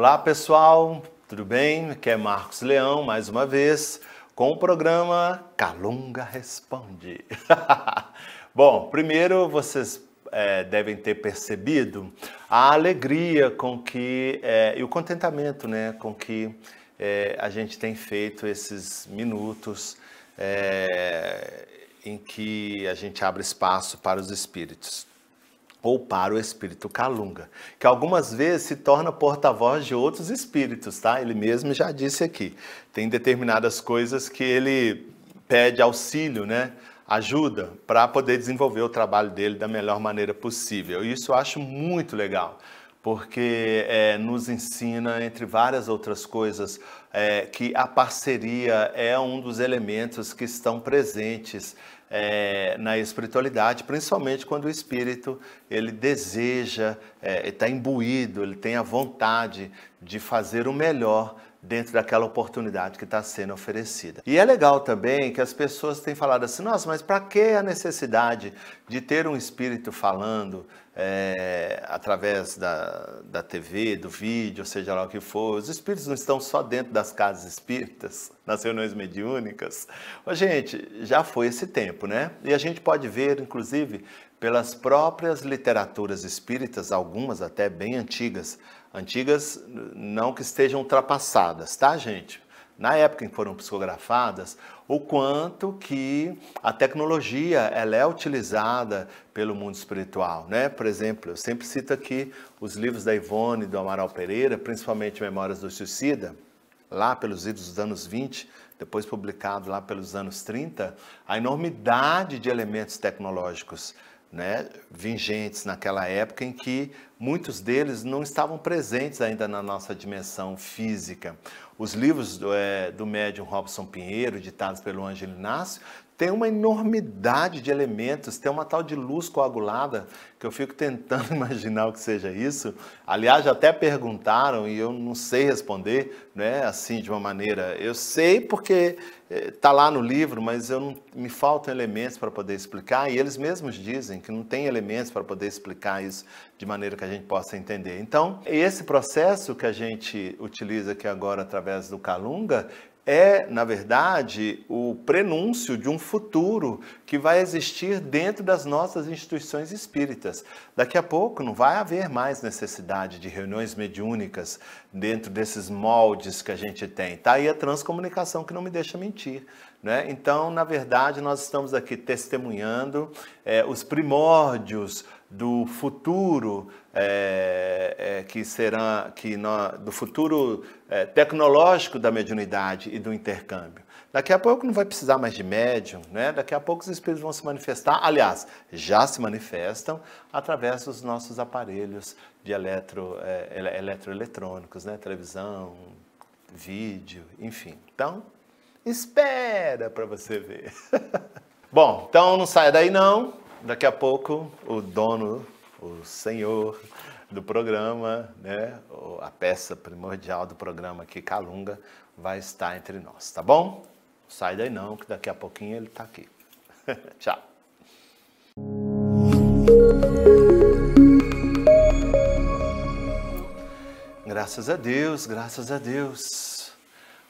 Olá pessoal, tudo bem? Aqui é Marcos Leão, mais uma vez, com o programa Calunga Responde. Bom, primeiro vocês devem ter percebido a alegria com que, e o contentamento, né, com que a gente tem feito esses minutos em que a gente abre espaço para os espíritos, ou para o espírito Calunga, que algumas vezes se torna porta-voz de outros espíritos, tá? Ele mesmo já disse aqui, tem determinadas coisas que ele pede auxílio, né? Ajuda para poder desenvolver o trabalho dele da melhor maneira possível. E isso eu acho muito legal, porque nos ensina, entre várias outras coisas, que a parceria é um dos elementos que estão presentes na espiritualidade, principalmente quando o espírito ele deseja, está imbuído, ele tem a vontade de fazer o melhor dentro daquela oportunidade que está sendo oferecida. E é legal também que as pessoas têm falado assim, nossa, mas para que a necessidade de ter um espírito falando através da TV, do vídeo, seja lá o que for? Os espíritos não estão só dentro das casas espíritas, nas reuniões mediúnicas. Mas, gente, já foi esse tempo, né? E a gente pode ver, inclusive, pelas próprias literaturas espíritas, algumas até bem antigas, não que estejam ultrapassadas, tá, gente? Na época em que foram psicografadas, o quanto que a tecnologia ela é utilizada pelo mundo espiritual, né? Por exemplo, eu sempre cito aqui os livros da Ivone, do Amaral Pereira, principalmente Memórias do Suicida, lá pelos idos dos anos 20, depois publicado lá pelos anos 30, a enormidade de elementos tecnológicos, né, vigentes naquela época em que muitos deles não estavam presentes ainda na nossa dimensão física. Os livros do médium Robson Pinheiro, ditados pelo Ângelo Inácio, tem uma enormidade de elementos, tem uma tal de luz coagulada, que eu fico tentando imaginar o que seja isso. Aliás, já até perguntaram e eu não sei responder, né, assim, de uma maneira... Eu sei porque está lá no livro, mas me faltam elementos para poder explicar, e eles mesmos dizem que não tem elementos para poder explicar isso de maneira que a gente possa entender. Então, esse processo que a gente utiliza aqui agora através do Calunga, na verdade, o prenúncio de um futuro que vai existir dentro das nossas instituições espíritas. Daqui a pouco não vai haver mais necessidade de reuniões mediúnicas dentro desses moldes que a gente tem. Está aí a transcomunicação que não me deixa mentir, né? Então, na verdade, nós estamos aqui testemunhando os primórdios do futuro do futuro tecnológico da mediunidade e do intercâmbio. Daqui a pouco não vai precisar mais de médium, né? Daqui a pouco os espíritos vão se manifestar, aliás, já se manifestam através dos nossos aparelhos de eletroeletrônicos, né? Televisão, vídeo, enfim. Então, espera para você ver. Bom, então não saia daí não. Daqui a pouco o dono, o senhor do programa, né, a peça primordial do programa aqui, Calunga, vai estar entre nós, tá bom? Sai daí não, que daqui a pouquinho ele está aqui. Tchau. Graças a Deus, graças a Deus.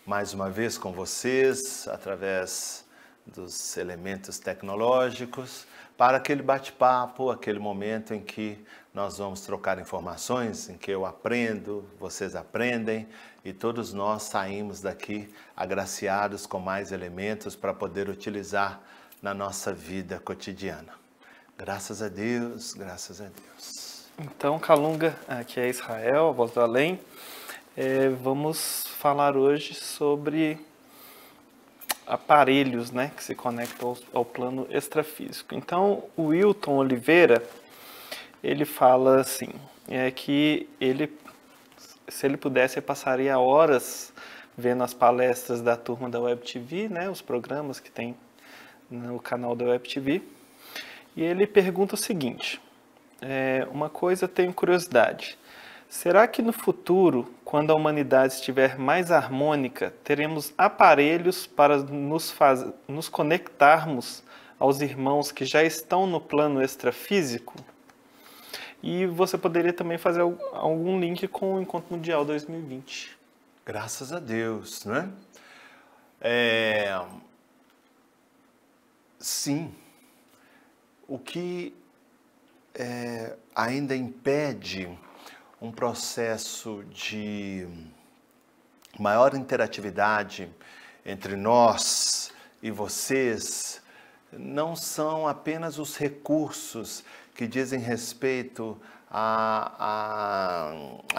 Mais uma vez com vocês, através dos elementos tecnológicos, para aquele bate-papo, aquele momento em que nós vamos trocar informações, em que eu aprendo, vocês aprendem e todos nós saímos daqui agraciados com mais elementos para poder utilizar na nossa vida cotidiana. Graças a Deus, graças a Deus. Então, Calunga, aqui é Israel, a voz do além. Vamos falar hoje sobre aparelhos, né, que se conectam ao plano extrafísico. Então, o Wilton Oliveira, ele fala assim, que se ele pudesse, ele passaria horas vendo as palestras da turma da Web TV, né, os programas que tem no canal da Web TV, e ele pergunta o seguinte, uma coisa eu tenho curiosidade, será que no futuro, quando a humanidade estiver mais harmônica, teremos aparelhos para nos conectarmos aos irmãos que já estão no plano extrafísico? E você poderia também fazer algum link com o Encontro Mundial 2020. Graças a Deus, né? Sim, o que ainda impede um processo de maior interatividade entre nós e vocês não são apenas os recursos que dizem respeito à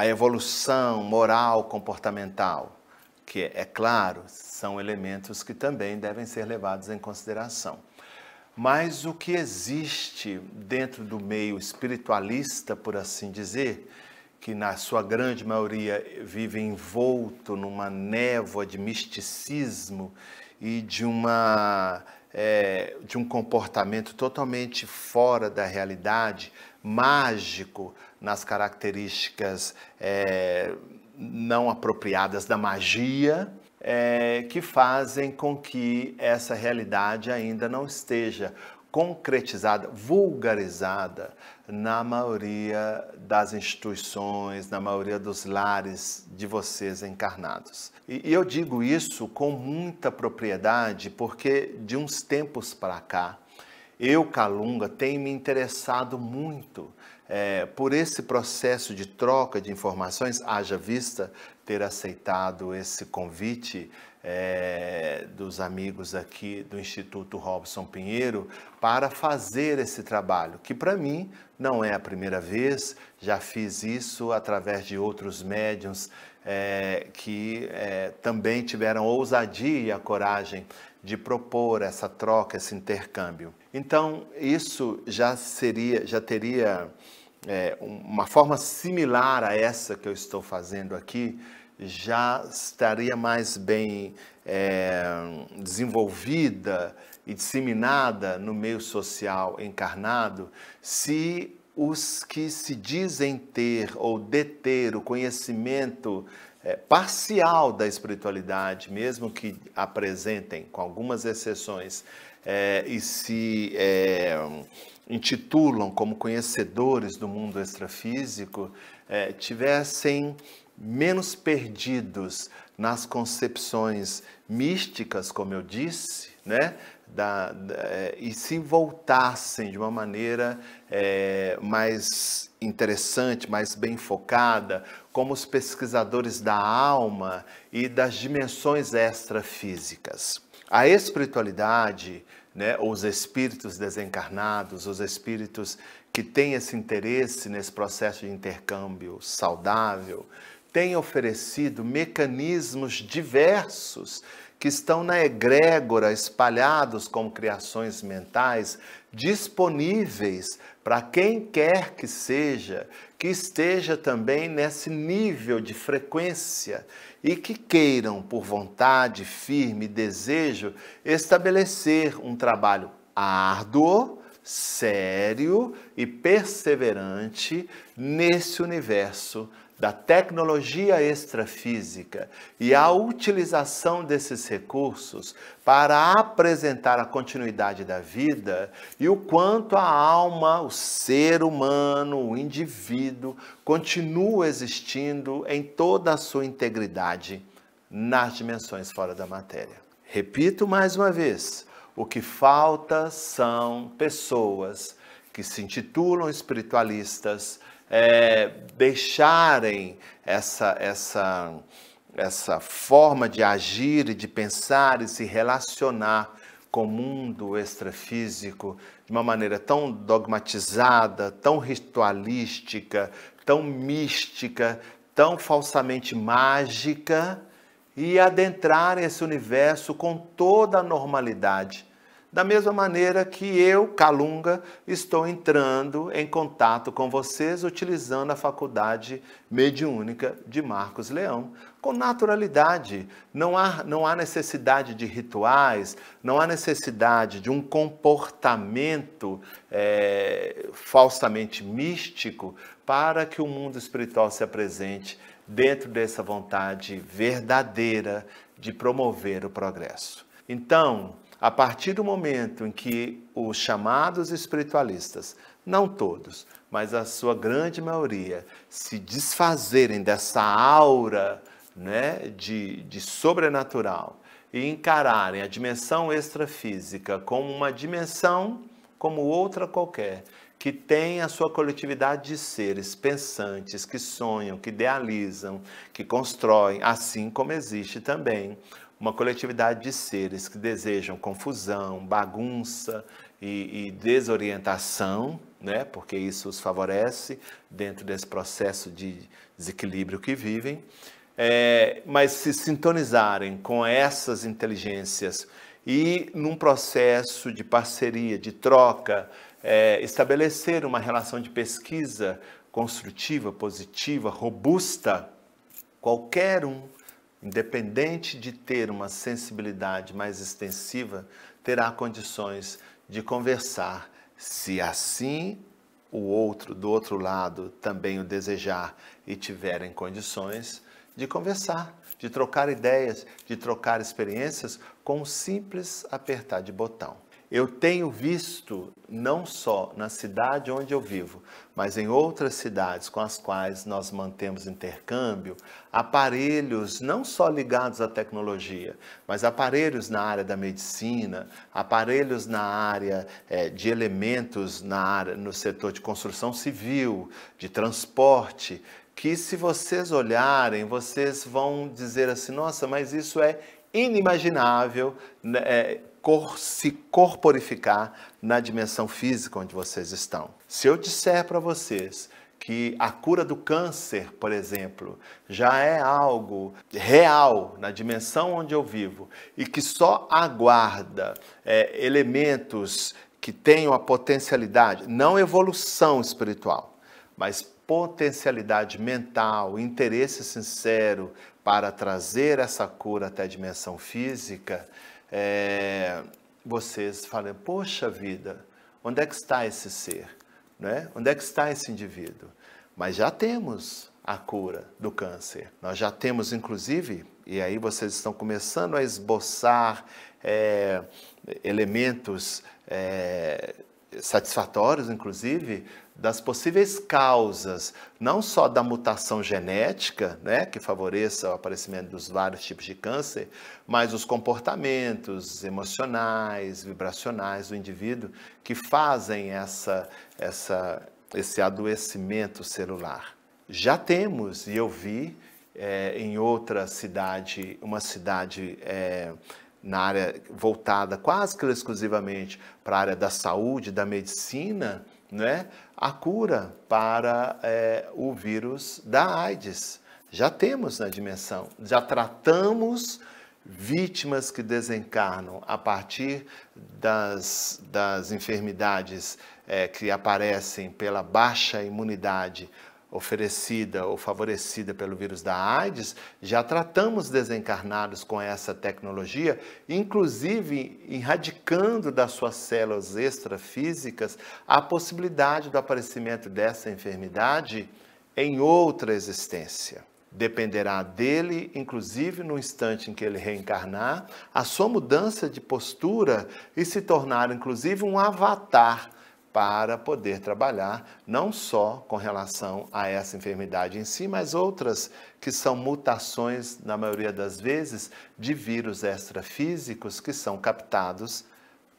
evolução moral, comportamental, que, é claro, são elementos que também devem ser levados em consideração. Mas o que existe dentro do meio espiritualista, por assim dizer, que na sua grande maioria vive envolto numa névoa de misticismo e de um comportamento totalmente fora da realidade, mágico, nas características não apropriadas da magia, que fazem com que essa realidade ainda não esteja concretizada, vulgarizada na maioria das instituições, na maioria dos lares de vocês encarnados. E eu digo isso com muita propriedade porque de uns tempos para cá, eu, Kalunga, tenho me interessado muito por esse processo de troca de informações, haja vista ter aceitado esse convite dos amigos aqui do Instituto Robson Pinheiro para fazer esse trabalho, que para mim não é a primeira vez, já fiz isso através de outros médiuns que também tiveram a ousadia e a coragem de propor essa troca, esse intercâmbio. Então, isso já teria uma forma similar a essa que eu estou fazendo aqui, já estaria mais bem desenvolvida e disseminada no meio social encarnado, se os que se dizem ter ou deter o conhecimento parcial da espiritualidade, mesmo que apresentem, com algumas exceções, e se intitulam como conhecedores do mundo extrafísico, tivessem menos perdidos nas concepções místicas, como eu disse, né? E se voltassem de uma maneira mais interessante, mais bem focada, como os pesquisadores da alma e das dimensões extrafísicas. A espiritualidade, né, os espíritos desencarnados, os espíritos que têm esse interesse nesse processo de intercâmbio saudável, têm oferecido mecanismos diversos que estão na egrégora, espalhados como criações mentais, disponíveis para quem quer que esteja também nesse nível de frequência e que queiram, por vontade firme e desejo, estabelecer um trabalho árduo, sério e perseverante nesse universo da tecnologia extrafísica e a utilização desses recursos para apresentar a continuidade da vida e o quanto a alma, o ser humano, o indivíduo, continua existindo em toda a sua integridade nas dimensões fora da matéria. Repito mais uma vez, o que falta são pessoas que se intitulam espiritualistas, deixarem essa forma de agir e de pensar e se relacionar com o mundo extrafísico de uma maneira tão dogmatizada, tão ritualística, tão mística, tão falsamente mágica e adentrar esse universo com toda a normalidade. Da mesma maneira que eu, Kalunga, estou entrando em contato com vocês utilizando a faculdade mediúnica de Marcos Leão, com naturalidade. Não há necessidade de rituais, não há necessidade de um comportamento falsamente místico para que o mundo espiritual se apresente dentro dessa vontade verdadeira de promover o progresso. Então, a partir do momento em que os chamados espiritualistas, não todos, mas a sua grande maioria, se desfazerem dessa aura, né, de sobrenatural e encararem a dimensão extrafísica como uma dimensão como outra qualquer, que tem a sua coletividade de seres pensantes, que sonham, que idealizam, que constroem, assim como existe também uma coletividade de seres que desejam confusão, bagunça e desorientação, né? Porque isso os favorece dentro desse processo de desequilíbrio que vivem, mas se sintonizarem com essas inteligências e num processo de parceria, de troca, estabelecer uma relação de pesquisa construtiva, positiva, robusta, qualquer um, independente de ter uma sensibilidade mais extensiva, terá condições de conversar, se assim o outro, do outro lado, também o desejar e tiverem condições de conversar, de trocar ideias, de trocar experiências com um simples apertar de botão. Eu tenho visto, não só na cidade onde eu vivo, mas em outras cidades com as quais nós mantemos intercâmbio, aparelhos não só ligados à tecnologia, mas aparelhos na área da medicina, aparelhos na área de elementos no setor de construção civil, de transporte, que se vocês olharem, vocês vão dizer assim, nossa, mas isso é inimaginável, né? Se corporificar na dimensão física onde vocês estão. Se eu disser para vocês que a cura do câncer, por exemplo, já é algo real na dimensão onde eu vivo e que só aguarda elementos que tenham a potencialidade, não evolução espiritual, mas potencialidade mental, interesse sincero para trazer essa cura até a dimensão física, vocês falam, poxa vida, onde é que está esse ser? Né? Onde é que está esse indivíduo? Mas já temos a cura do câncer. Nós já temos, inclusive, e aí vocês estão começando a esboçar elementos satisfatórios, inclusive, das possíveis causas, não só da mutação genética, né, que favoreça o aparecimento dos vários tipos de câncer, mas os comportamentos emocionais, vibracionais do indivíduo que fazem esse adoecimento celular. Já temos, e eu vi em outra cidade, uma cidade na área voltada quase que exclusivamente para a área da saúde, da medicina, né, a cura para o vírus da AIDS. Já temos na dimensão, já tratamos vítimas que desencarnam a partir das enfermidades que aparecem pela baixa imunidade oferecida ou favorecida pelo vírus da AIDS, já tratamos desencarnados com essa tecnologia, inclusive erradicando das suas células extrafísicas a possibilidade do aparecimento dessa enfermidade em outra existência. Dependerá dele, inclusive no instante em que ele reencarnar, a sua mudança de postura e se tornar, inclusive, um avatar para poder trabalhar não só com relação a essa enfermidade em si, mas outras que são mutações, na maioria das vezes, de vírus extrafísicos que são captados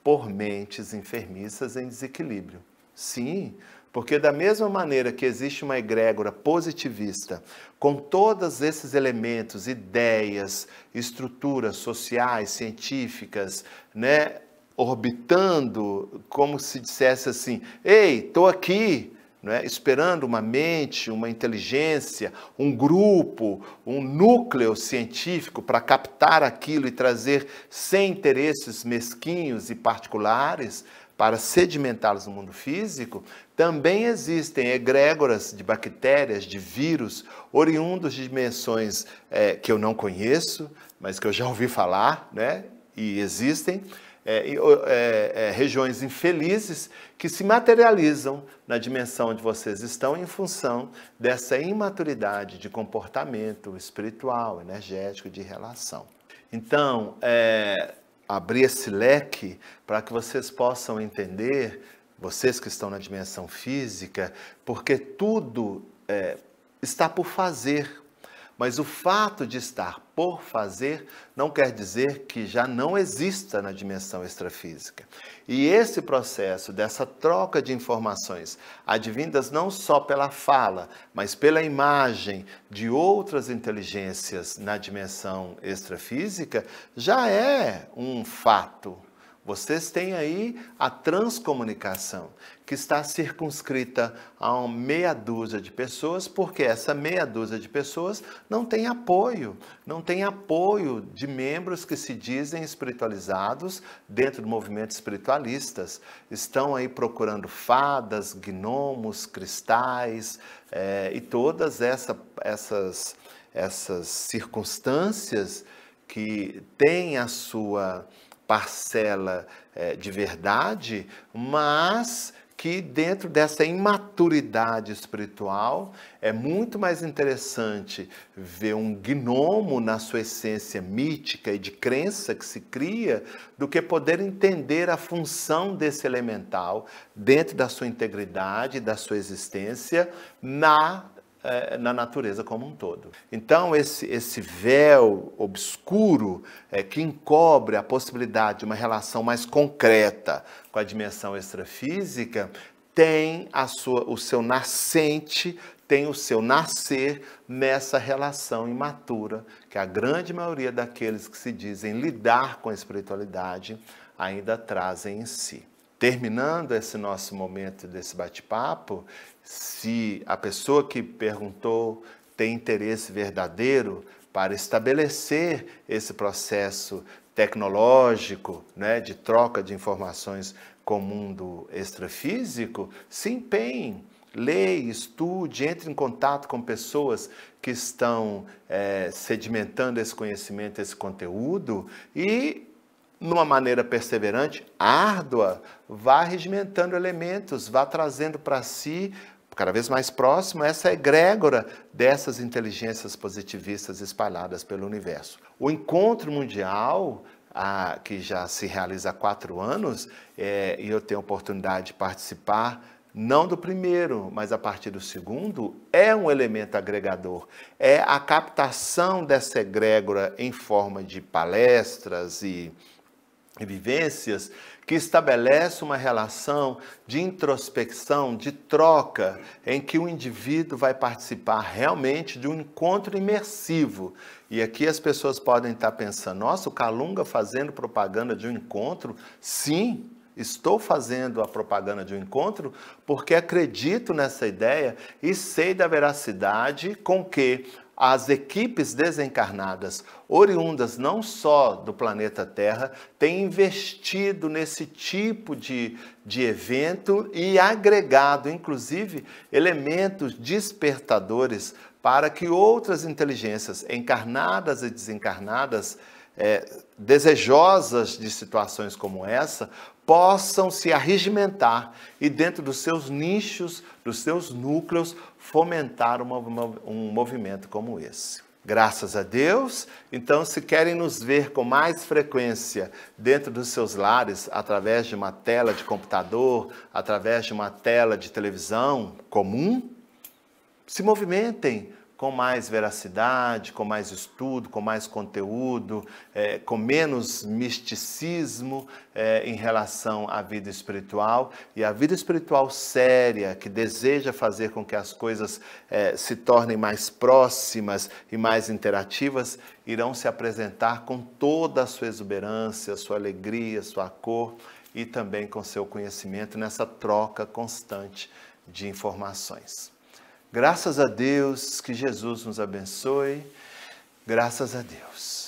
por mentes enfermiças em desequilíbrio. Sim, porque da mesma maneira que existe uma egrégora positivista, com todos esses elementos, ideias, estruturas sociais, científicas, né, orbitando, como se dissesse assim, ei, estou aqui, né, esperando uma mente, uma inteligência, um grupo, um núcleo científico para captar aquilo e trazer sem interesses mesquinhos e particulares para sedimentá-los no mundo físico. Também existem egrégoras de bactérias, de vírus, oriundos de dimensões que eu não conheço, mas que eu já ouvi falar, né, e existem, regiões infelizes que se materializam na dimensão onde vocês estão em função dessa imaturidade de comportamento espiritual, energético, de relação. Então, abrir esse leque para que vocês possam entender, vocês que estão na dimensão física, porque tudo está por fazer. Mas o fato de estar por fazer não quer dizer que já não exista na dimensão extrafísica. E esse processo dessa troca de informações, advindas não só pela fala, mas pela imagem de outras inteligências na dimensão extrafísica, já é um fato. Vocês têm aí a transcomunicação, que está circunscrita a uma meia dúzia de pessoas, porque essa meia dúzia de pessoas não tem apoio de membros que se dizem espiritualizados dentro do movimento espiritualistas. Estão aí procurando fadas, gnomos, cristais e todas essas circunstâncias que têm a sua parcela de verdade, mas que dentro dessa imaturidade espiritual é muito mais interessante ver um gnomo na sua essência mítica e de crença que se cria, do que poder entender a função desse elemental dentro da sua integridade, da sua existência na natureza como um todo. Então, esse véu obscuro que encobre a possibilidade de uma relação mais concreta com a dimensão extrafísica, tem o seu nascente, tem o seu nascer nessa relação imatura, que a grande maioria daqueles que se dizem lidar com a espiritualidade ainda trazem em si. Terminando esse nosso momento desse bate-papo, se a pessoa que perguntou tem interesse verdadeiro para estabelecer esse processo tecnológico, né, de troca de informações com o mundo extrafísico, se empenhe, leia, estude, entre em contato com pessoas que estão sedimentando esse conhecimento, esse conteúdo e, numa maneira perseverante, árdua, vá regimentando elementos, vá trazendo para si, cada vez mais próximo, essa egrégora dessas inteligências positivistas espalhadas pelo universo. O encontro mundial, que já se realiza há 4 anos, e eu tenho a oportunidade de participar, não do primeiro, mas a partir do segundo, é um elemento agregador. É a captação dessa egrégora em forma de palestras e vivências que estabelece uma relação de introspecção, de troca, em que o indivíduo vai participar realmente de um encontro imersivo. E aqui as pessoas podem estar pensando, nossa, o Kalunga fazendo propaganda de um encontro? Sim, estou fazendo a propaganda de um encontro porque acredito nessa ideia e sei da veracidade com que as equipes desencarnadas, oriundas não só do planeta Terra, têm investido nesse tipo de evento e agregado, inclusive, elementos despertadores para que outras inteligências encarnadas e desencarnadas, desejosas de situações como essa, possam se arregimentar e, dentro dos seus nichos, dos seus núcleos, fomentar um movimento como esse. Graças a Deus, então, se querem nos ver com mais frequência dentro dos seus lares, através de uma tela de computador, através de uma tela de televisão comum, se movimentem com mais veracidade, com mais estudo, com mais conteúdo, com menos misticismo em relação à vida espiritual. E a vida espiritual séria, que deseja fazer com que as coisas se tornem mais próximas e mais interativas, irão se apresentar com toda a sua exuberância, sua alegria, sua cor e também com seu conhecimento nessa troca constante de informações. Graças a Deus, que Jesus nos abençoe. Graças a Deus.